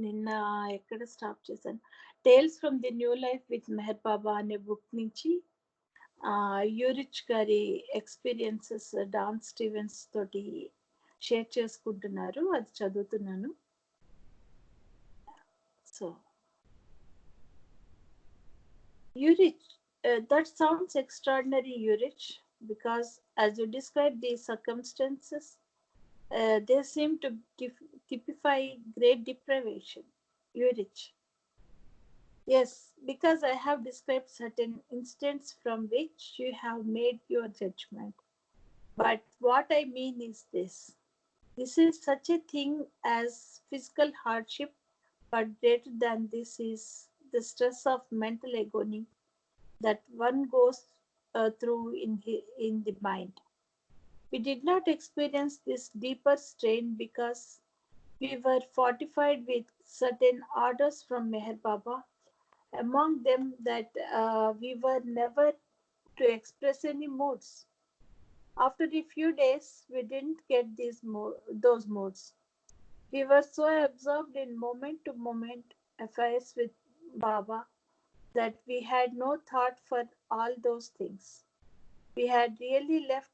నిన్న ఎక్కడ స్టాప్ చేశాను, tales from the new life with Meher Baba అనే బుక్ నుంచి యూరిచ్ గారి ఎక్స్పీరియన్సెస్ డాన్ స్టీవెన్స్ తోటి షేర్ చేసుకుంటున్నారు, అది చదువుతున్నాను. So Urich, that sounds extraordinary, Urich, because as you describe these circumstances, they seem to typify great deprivation. Urich. Yes, because I have described certain incidents from which you have made your judgment. But what I mean is this: this is such a thing as physical hardship, but greater than this is the stress of mental agony that one goes through in the mind. We did not experience this deeper strain because we were fortified with certain orders from Meher Baba, among them that we were never to express any moods. After a few days, we didn't get those moods. We were so absorbed in moment to moment affairs with Baba that we had no thought for all those things. We had really left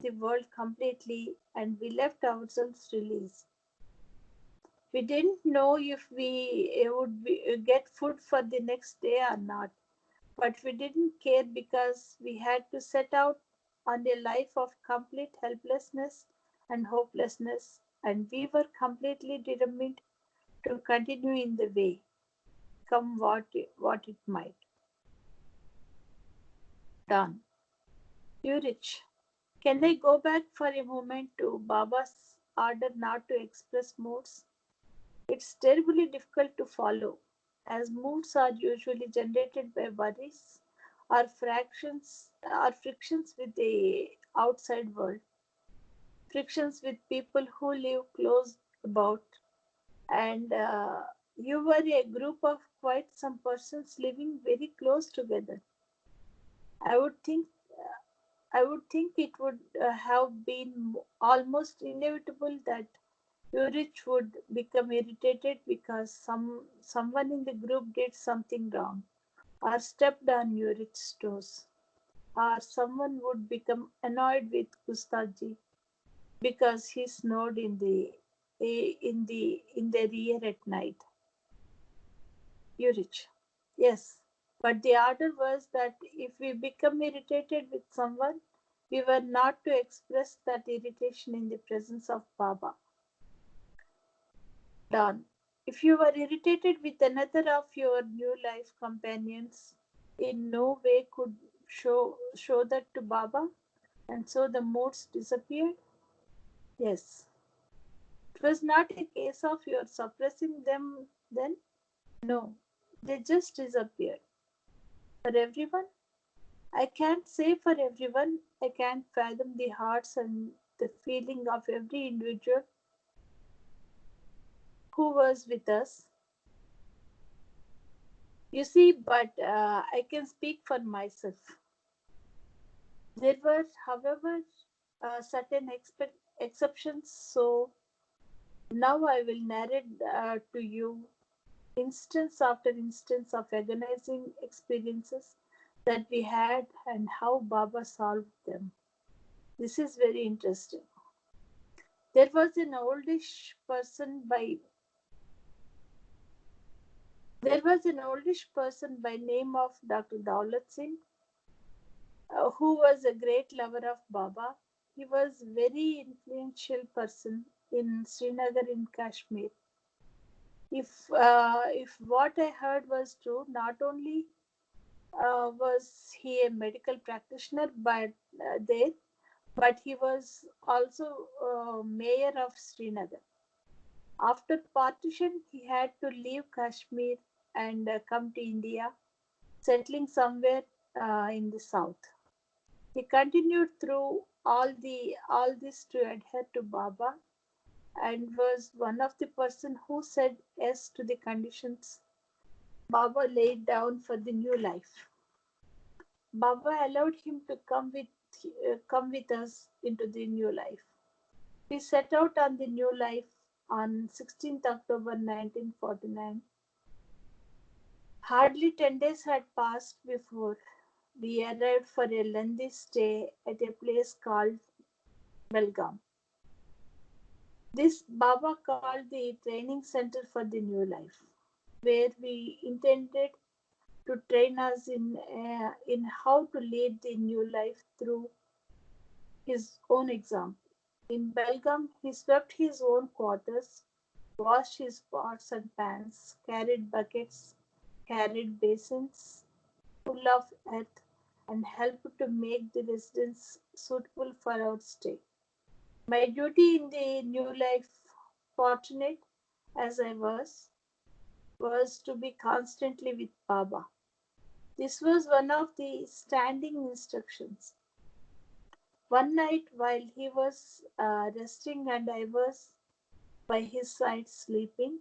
the world completely and we left ourselves released. We didn't know if we get food for the next day or not, but we didn't care because we had to set out on a life of complete helplessness and hopelessness, and we were completely determined to continue in the way, come what it might. Done. Urich. Can I go back for a moment to Baba's order not to express moods? It's terribly difficult to follow, as moods are usually generated by worries or frictions with the outside world, frictions with people who live close about, and you were a group of quite some persons living very close together. I would think I would think it would have been almost inevitable that Urich would become irritated because someone in the group did something wrong or stepped on Urich's toes, or someone would become annoyed with Gustaji because he snored in their ear at night. Urich. Yes, but the order was that if we become irritated with someone, we were not to express that irritation in the presence of Baba. Don, if you were irritated with another of your new life companions, in no way could show that to Baba, and so the moods disappeared? Yes. It was not a case of your suppressing them then? No. They just disappeared. For everyone? I can't say for everyone. I can't fathom the hearts and the feeling of every individual who was with us. You see, but I can speak for myself. There were, however, certain exceptions, so now I will narrate to you instance after instance of agonizing experiences that we had and how Baba solved them. This is very interesting. There was an oldish person by There was an oldish person by name of Dr. Daulat Singh, who was a great lover of Baba. He was very influential person in Srinagar in Kashmir. If what I heard was true, not only was he a medical practitioner, but he was also mayor of Srinagar. After partition, he had to leave Kashmir and come to India, settling somewhere in the south. He continued through all this to adhere to Baba and was one of the person who said yes to the conditions Baba laid down for the new life. Baba allowed him to come with us into the new life. We set out on the new life on 16th October 1949. Hardly 10 days had passed before we arrived for a lengthy stay at a place called Belgaum. This Baba called the training center for the new life, where we intended to train us in how to lead the new life through his own example. In Belgaum, he swept his own quarters, washed his pots and pans, carried buckets, carried basins full of earth, and helped to make the residence suitable for our stay. My duty in the new life, fortunate as I was to be constantly with Baba. This was one of the standing instructions. One night, while he was resting and I was by his side sleeping,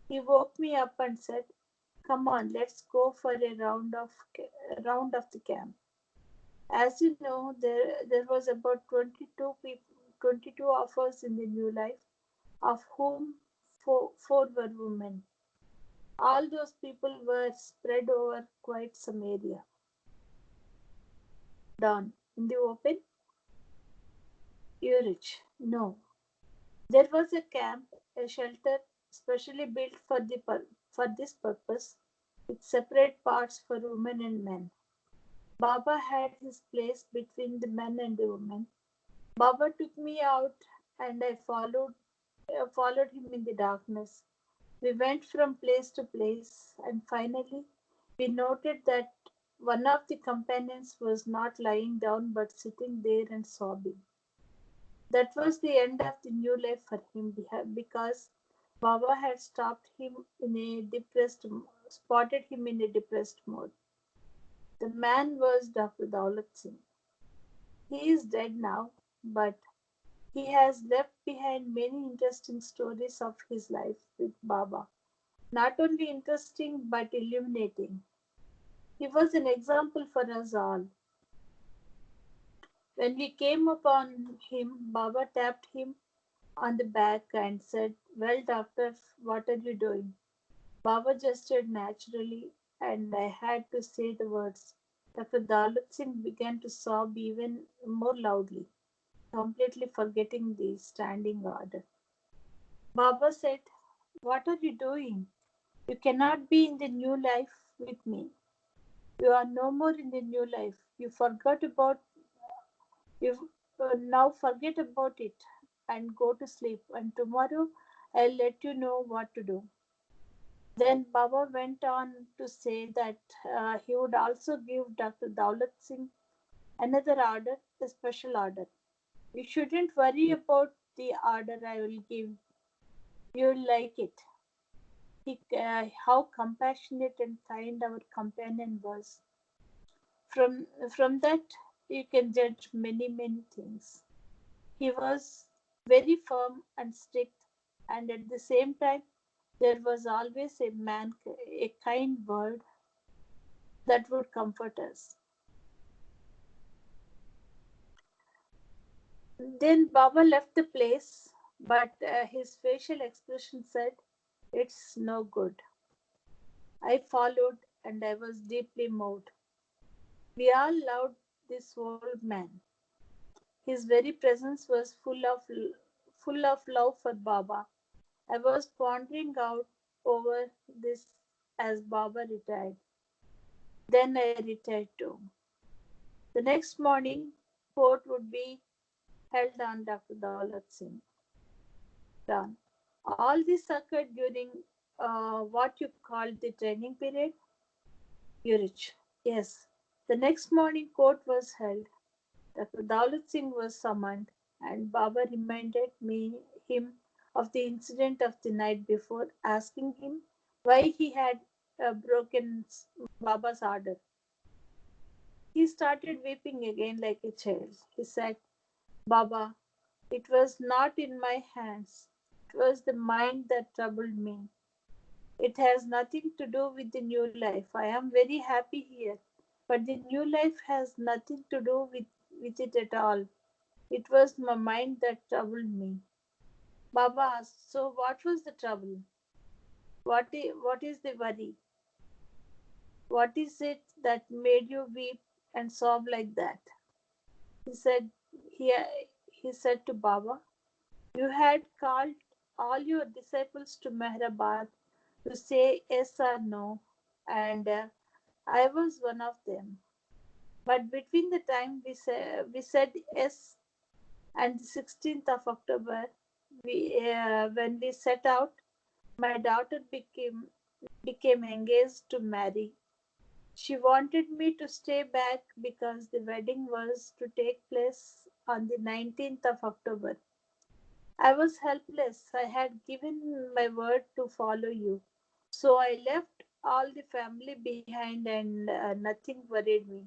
he woke me up and said, "Come on, let's go for a round of the camp." As you know, there was about 22 people, 22 of us in the new life, of whom four were women. All those people were spread over quite some area. Down in the open, Urich. No, there was a camp, a shelter specially built for this purpose, with separate parts for women and men. Baba had his place between the men and the women. Baba took me out, and I followed him in the darkness. We went from place to place, and finally we noted that one of the companions was not lying down but sitting there and sobbing. That was the end of the new life for him because Baba had spotted him in a depressed mode. The man was Dr. Daulat Singh. He is dead now, but he has left behind many interesting stories of his life with Baba. Not only interesting but illuminating. He was an example for us all. When we came upon him, Baba tapped him on the back and said, "Well, doctor, what are you doing?" Baba gestured naturally, and I had to say the words. Dr. Daulat Singh began to sob even more loudly, completely forgetting the standing order. Baba said, "What are you doing? You cannot be in the new life with me. You are no more in the new life. You now forget about it and go to sleep. And tomorrow I'll let you know what to do." Then Baba went on to say that he would also give Dr. Daulat Singh another order, a special order. "You shouldn't worry about the order I will give. You'll like it." How compassionate and kind our companion was. From that, you can judge many things. He was very firm and strict, and at the same time, there was always a kind word that would comfort us. Then Baba left the place, but his facial expression said, "It's no good." I followed, and I was deeply moved. We all loved this old man. His very presence was full of love for Baba. I was pondering out over this as Baba retired. Then I retired too. The next morning, court would be held on Dr. Daulat Singh. Done. All this occurred during what you call the training period, Urich. Yes. The next morning, court was held. Dr. Daulat Singh was summoned, and Baba reminded him of the incident of the night before, asking him why he had broken Baba's order. He started weeping again like a child. He said, "Baba, it was not in my hands. It was the mind that troubled me. It has nothing to do with the new life. I am very happy here, but the new life has nothing to do with it at all. It was my mind that troubled me." Baba asked, so what was the trouble? What is the worry? What is it that made you weep and sob like that? He said, he, he said to Baba, you had called all your disciples to Mehrabad to say yes or no, and I was one of them. But between the time we said yes and the 16th of October, when we set out, my daughter became engaged to marry. She wanted me to stay back because the wedding was to take place on the 19th of October. I was helpless. I had given my word to follow you. So I left all the family behind and nothing worried me.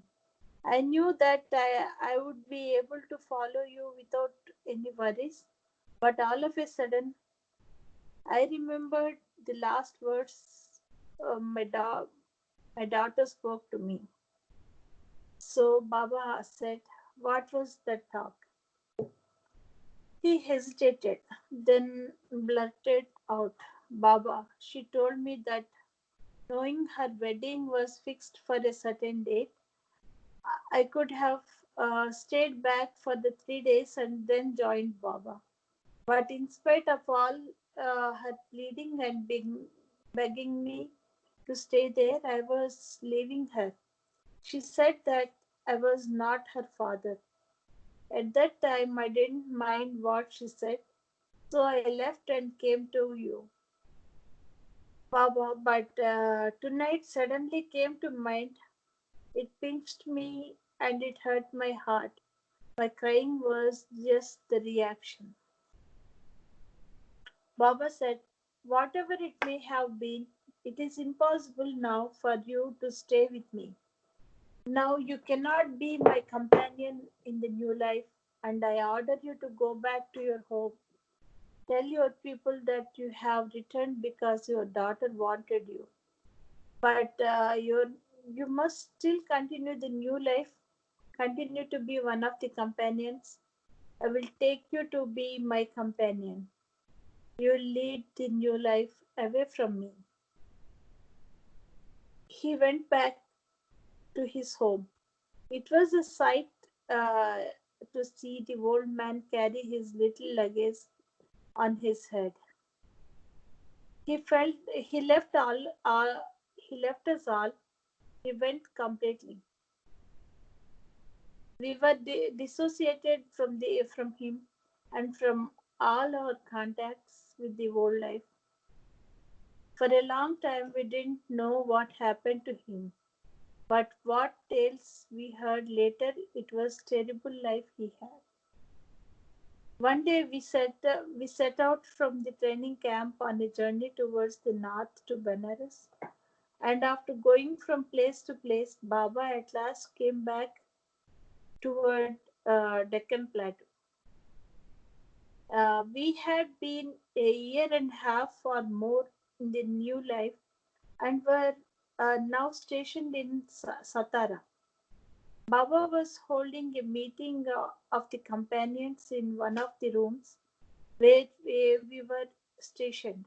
I knew that I would be able to follow you without any worries. But all of a sudden, I remembered the last words my daughter spoke to me. So Baba said, what was that talk? He hesitated, then blurted out, Baba, she told me that knowing her wedding was fixed for a certain date, I could have stayed back for the 3 days and then joined Baba. But in spite of all her pleading and begging me to stay there, I was leaving her. She said that I was not her father. At that time, I didn't mind what she said, so I left and came to you, Baba. But tonight suddenly came to mind. It pinched me and it hurt my heart. My crying was just the reaction. Baba said, whatever it may have been, it is impossible now for you to stay with me. Now you cannot be my companion in the new life, and I order you to go back to your home. Tell your people that you have returned because your daughter wanted you. But you must still continue the new life, continue to be one of the companions. I will take you to be my companion. You will lead the new life away from me. He went back to his home. It was a sight uh, to see the old man carry his little luggage on his head. He felt he left us all. He went completely. We were dissociated from him and from all our contacts with the old life. For a long time, we didn't know what happened to him. But what tales we heard later, it was terrible life he had. One day we set out from the training camp on a journey towards the north to Benares. And after going from place to place, Baba at last came back toward Deccan Plateau. We had been a year and a half or more in the new life and were now stationed in Satara. Baba was holding a meeting of the companions in one of the rooms where we were stationed.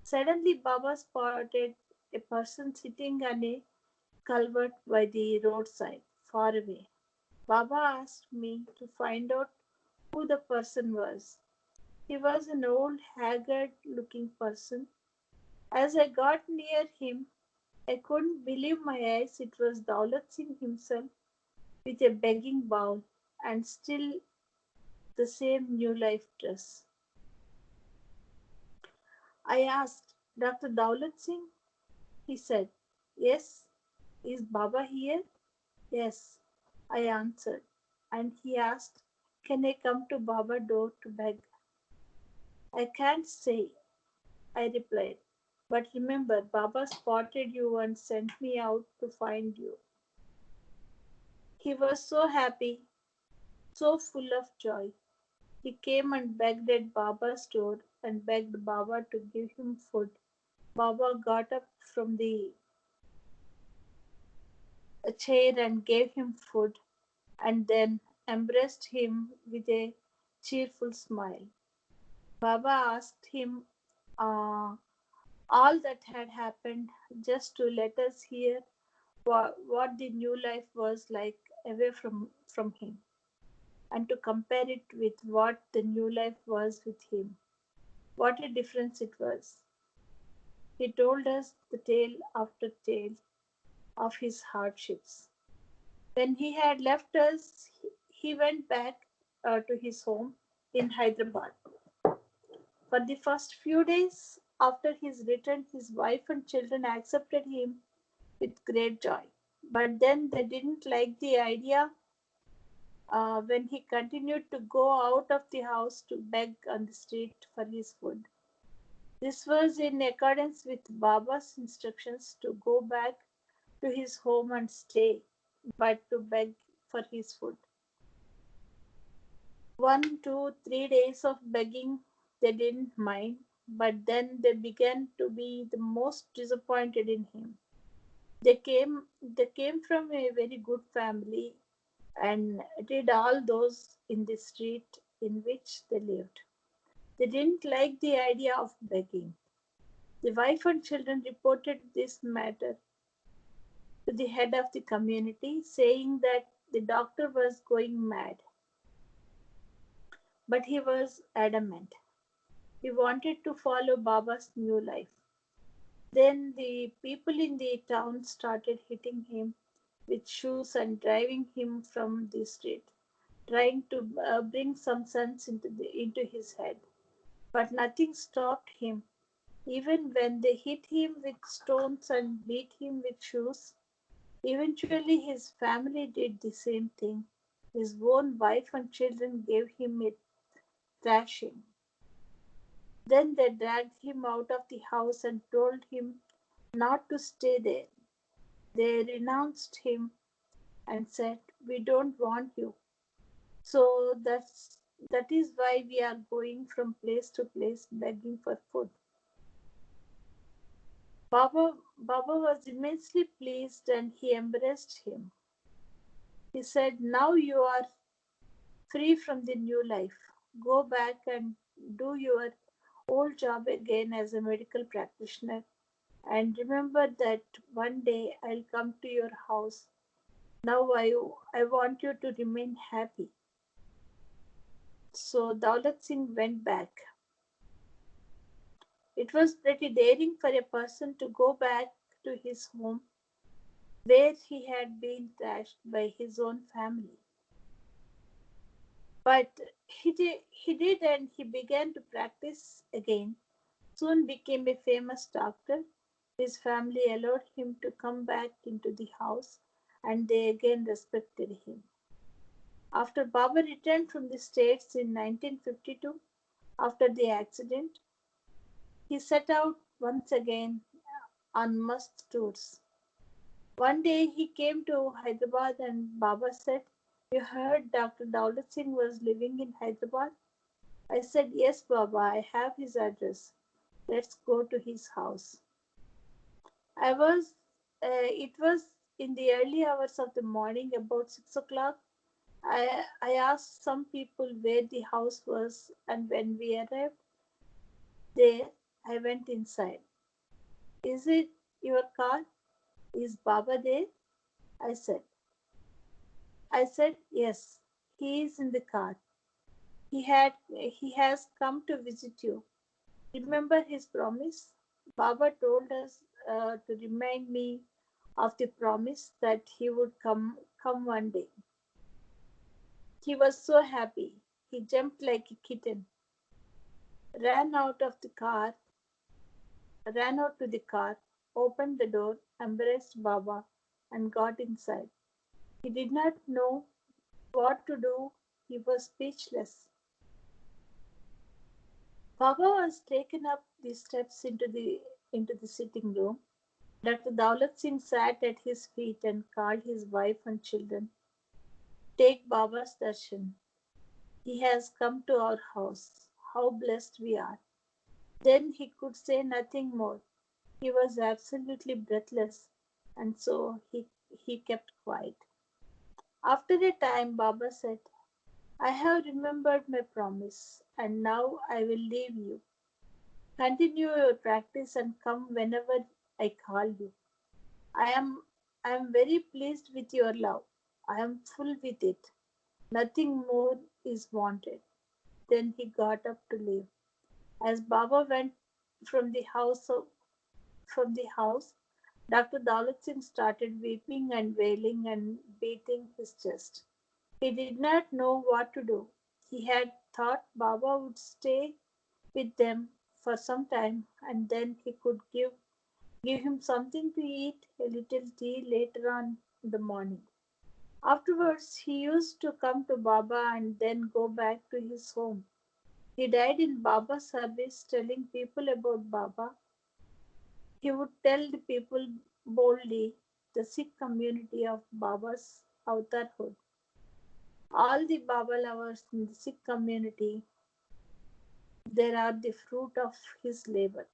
Suddenly, Baba spotted a person sitting on a culvert by the roadside, far away. Baba asked me to find out who the person was. He was an old, haggard looking person. As I got near him, I couldn't believe my eyes. It was Daulat Singh himself with a begging bowl and still the same new life dress. I asked, Dr. Daulat Singh? He said, yes. Is Baba here? Yes, I answered. And he asked, can I come to Baba door to beg? I can't say, I replied. But remember, Baba spotted you and sent me out to find you. He was so happy, so full of joy. He came and begged at Baba's door and begged Baba to give him food. Baba got up from the chair and gave him food and then embraced him with a cheerful smile. Baba asked him uh, all that had happened just to let us hear what the new life was like away from him, and to compare it with what the new life was with him. What a difference it was. He told us the tale after tale of his hardships. When he had left us, he went back to his home in Hyderabad. For the first few days after his return, his wife and children accepted him with great joy. But then they didn't like the idea when he continued to go out of the house to beg on the street for his food. This was in accordance with Baba's instructions to go back to his home and stay, but to beg for his food. 1, 2, 3 days of begging they didn't mind, but then they began to be the most disappointed in him. They came from a very good family and did all those in the street in which they lived. They didn't like the idea of begging. The wife and children reported this matter to the head of the community, saying that the doctor was going mad. But he was adamant. He wanted to follow Baba's new life. Then the people in the town started hitting him with shoes and driving him from the street, trying to bring some sense into his head. But nothing stopped him. Even when they hit him with stones and beat him with shoes, eventually his family did the same thing. His own wife and children gave him a thrashing. Then they dragged him out of the house and told him not to stay there. They renounced him and said, "We don't want you." So that is why we are going from place to place begging for food. Baba was immensely pleased and he embraced him. He said, "Now you are free from the new life. Go back and do your old job again as a medical practitioner. And remember that one day I'll come to your house. Now I want you to remain happy." So Daulat Singh went back. It was pretty daring for a person to go back to his home where he had been thrashed by his own family. But he did and he began to practice again. Soon became a famous doctor. His family allowed him to come back into the house and they again respected him. After Baba returned from the States in 1952, after the accident, he set out once again on must tours. One day he came to Hyderabad and Baba said, "You heard Dr. Daulat Singh was living in Hyderabad?" I said, "Yes, Baba, I have his address. Let's go to his house." It was in the early hours of the morning, about 6 o'clock. I asked some people where the house was, and when we arrived there, I went inside. "Is it your car? Is Baba there?" I said. I said, "Yes, he is in the car. He has come to visit you. Remember his promise?" Baba told us to remind me of the promise that he would come one day. He was so happy. He jumped like a kitten, ran out of the car, ran out to the car, opened the door, embraced Baba, and got inside. He did not know what to do. He was speechless. Baba was taken up the steps into the sitting room. Dr. Daulat Singh sat at his feet and called his wife and children. "Take Baba's darshan. He has come to our house. How blessed we are." Then he could say nothing more. He was absolutely breathless, and so he kept quiet. After a time, Baba said, "I have remembered my promise. and now I will leave you. Continue your practice and come whenever I call you. I am very pleased with your love. I am full with it. Nothing more is wanted. Then he got up to leave. As Baba went from the house from the house, Dr. Daulat Singh started weeping and wailing and beating his chest. He did not know what to do. He had thought Baba would stay with them for some time and then he could give him something to eat, a little tea later on in the morning. Afterwards, he used to come to Baba and then go back to his home. He died in Baba's service, telling people about Baba. He would tell the people boldly the Sikh community of Baba's avatarhood. All the Baba lovers in the Sikh community, they are the fruit of his labor.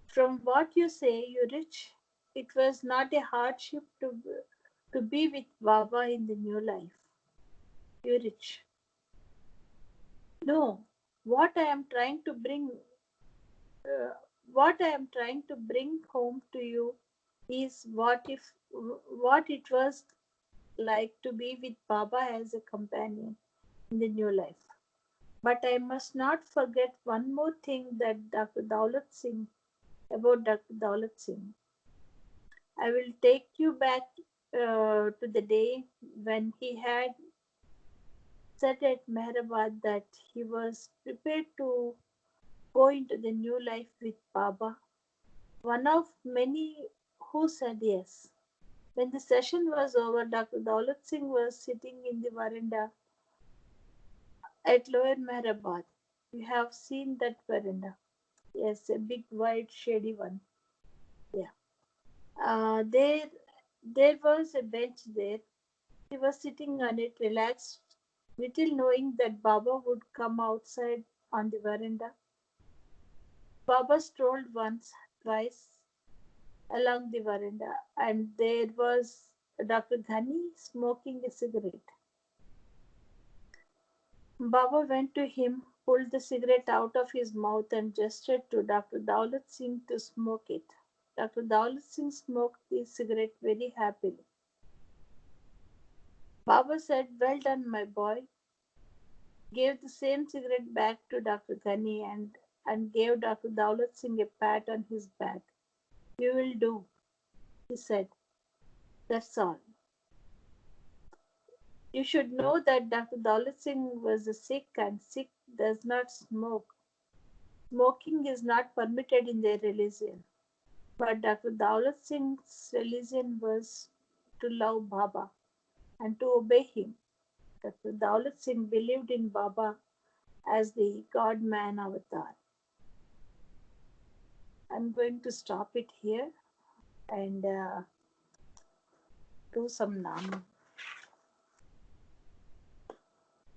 From what you say, you rich, it was not a hardship to be with Baba in the new life. You rich. No, what I am trying to bring, uh, what I am trying to bring home to you is what it was like to be with Baba as a companion in the new life. But I must not forget one more thing that Dr. Daulat Singh about Dr. Daulat Singh. I will take you back to the day when he had said at Mehrabad that he was prepared to go into the new life with Baba, one of many who said yes. When the session was over, Dr. Daulat Singh was sitting in the veranda at Lower Mehrabad. You have seen that veranda. Yes, a big, wide, shady one. Yeah. There was a bench there. He was sitting on it, relaxed, little knowing that Baba would come outside on the veranda. Baba strolled once, twice along the veranda, and there was Dr. Ghani smoking a cigarette. Baba went to him, pulled the cigarette out of his mouth, and gestured to Dr. Daulat Singh to smoke it. Dr. Daulat Singh smoked the cigarette very happily. Baba said, "Well done, my boy," gave the same cigarette back to Dr. Ghani and gave Dr. Daulat Singh a pat on his back. "You will do," he said. "That's all. You should know that Dr. Daulat Singh was a Sikh and Sikh does not smoke. Smoking is not permitted in their religion. But Dr. Daulat Singh's religion was to love Baba and to obey him. Dr. Daulat Singh believed in Baba as the God man avatar." I'm going to stop it here and do some nam.